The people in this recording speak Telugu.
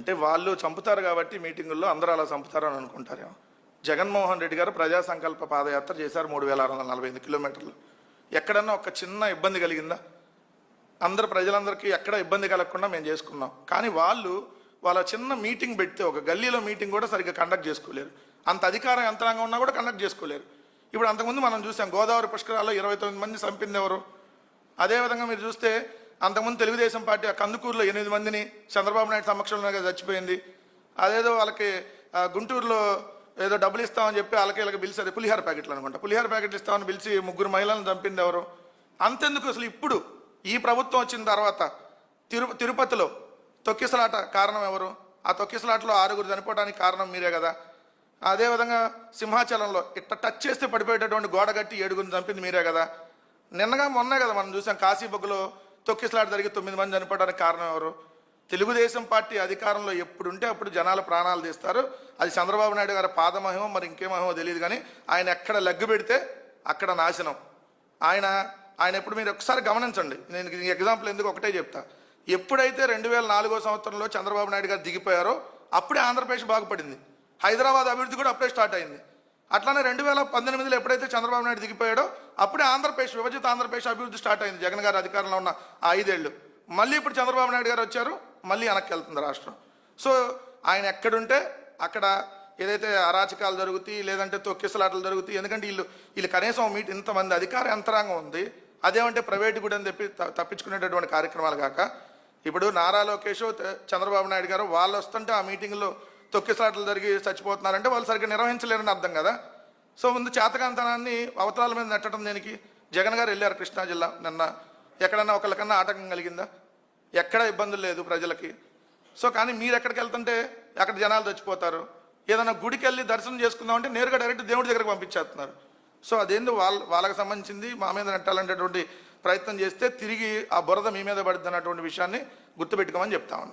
అంటే వాళ్ళు చంపుతారు కాబట్టి మీటింగుల్లో అందరూ అలా చంపుతారు అని అనుకుంటారేమో. జగన్మోహన్ రెడ్డి గారు ప్రజా సంకల్ప పాదయాత్ర చేశారు 3645 కిలోమీటర్లు. ఎక్కడన్నా ఒక చిన్న ఇబ్బంది కలిగిందా? అందరు ప్రజలందరికీ ఎక్కడ ఇబ్బంది కలగకుండా మేము చేసుకున్నాం. కానీ వాళ్ళ చిన్న మీటింగ్ పెడితే ఒక గల్లీలో మీటింగ్ కూడా సరిగ్గా కండక్ట్ చేసుకోలేరు. అంత అధికార యంత్రాంగం ఉన్నా కూడా కండక్ట్ చేసుకోలేరు. ఇప్పుడు అంతకుముందు మనం చూసాం గోదావరి పుష్కరాల్లో 29 మంది చంపింది ఎవరు? అదేవిధంగా మీరు చూస్తే అంతకుముందు తెలుగుదేశం పార్టీ ఆ కందుకూరులో 8 మందిని చంద్రబాబు నాయుడు సమక్షంలో చచ్చిపోయింది. అదేదో వాళ్ళకి గుంటూరులో ఏదో డబ్బులు ఇస్తామని చెప్పి వీళ్ళకి పిలిచి, అది పులిహార ప్యాకెట్లు అనుకుంటా, పులిహార ప్యాకెట్లు ఇస్తామని పిలిచి 3 మహిళలను చంపింది ఎవరు? అంతెందుకు అసలు ఇప్పుడు ఈ ప్రభుత్వం వచ్చిన తర్వాత తిరుపతిలో తొక్కిసలాట కారణం ఎవరు? ఆ తొక్కిసలాటలో 6 చనిపోవడానికి కారణం మీరే కదా. అదేవిధంగా సింహాచలంలో ఇట్లా టచ్ చేస్తే పడిపోయేటటువంటి గోడ కట్టి 7 చంపింది మీరే కదా. మొన్నే కదా మనం చూసాం కాశీబొగ్గులో తొక్కిసలాట జరిగి 9 మంది చనిపోవడానికి కారణం ఎవరు? తెలుగుదేశం పార్టీ అధికారంలో ఎప్పుడుంటే అప్పుడు జనాల ప్రాణాలు తీస్తారు. అది చంద్రబాబు నాయుడు గారి పాదమహిమో మరి ఇంకేమహిమో తెలియదు. కానీ ఆయన ఎక్కడ లెగ్గు పెడితే అక్కడ నాశనం. ఆయన ఎప్పుడు మీరు ఒకసారి గమనించండి. నేను ఎగ్జాంపుల్ ఎందుకు ఒకటే చెప్తా. ఎప్పుడైతే 2004 సంవత్సరంలో చంద్రబాబు నాయుడు గారు దిగిపోయారో అప్పుడే ఆంధ్రప్రదేశ్ బాగుపడింది. హైదరాబాద్ అభివృద్ధి కూడా అప్పుడే స్టార్ట్ అయింది. అట్లానే 2018లో ఎప్పుడైతే చంద్రబాబు నాయుడు దిగిపోయాడో అప్పుడే ఆంధ్రప్రదేశ్ విభజిత ఆంధ్రప్రదేశ్ అభివృద్ధి స్టార్ట్ అయింది. జగన్ గారు అధికారంలో ఉన్న ఆ 5 ఏళ్ళు. మళ్ళీ ఇప్పుడు చంద్రబాబు నాయుడు గారు వచ్చారు, మళ్ళీ వెనక్కి వెళ్తుంది రాష్ట్రం. సో ఆయన ఎక్కడుంటే అక్కడ ఏదైతే అరాచకాలు జరుగుతాయి, లేదంటే తొక్కిసలాటలు జరుగుతాయి. ఎందుకంటే వీళ్ళు కనీసం ఇంతమంది అధికార యంత్రాంగం ఉంది, అదేమంటే ప్రైవేటు కూడా అని చెప్పి తప్పించుకునేటటువంటి కార్యక్రమాలు కాక ఇప్పుడు నారా లోకేష్ చంద్రబాబు నాయుడు గారు వాళ్ళు వస్తుంటే ఆ మీటింగ్లో తొక్కిసలాటలు జరిగి చచ్చిపోతున్నారంటే వాళ్ళు సరిగ్గా నిర్వహించలేరని అర్థం కదా. సో ముందు చేతకాంతనాన్ని అవతరాల మీద నెట్టడం దేనికి? జగన్ గారు వెళ్ళారు కృష్ణా జిల్లా నిన్న, ఎక్కడన్నా ఒకళ్ళకన్నా ఆటంకం కలిగిందా? ఎక్కడ ఇబ్బందులు లేదు ప్రజలకి. సో కానీ మీరు ఎక్కడికి వెళ్తుంటే అక్కడ జనాలు చచ్చిపోతారు. ఏదైనా గుడికి వెళ్ళి దర్శనం చేసుకుందామంటే నేరుగా డైరెక్ట్ దేవుడి దగ్గరకు పంపించేస్తున్నారు. సో అదేందో వాళ్ళకి సంబంధించింది మా మీద నెట్టాలనేటువంటి ప్రయత్నం చేస్తే తిరిగి ఆ బురద మీ మీద పడుతుంది అన్నటువంటి విషయాన్ని గుర్తుపెట్టుకోమని చెప్తా ఉన్నాను.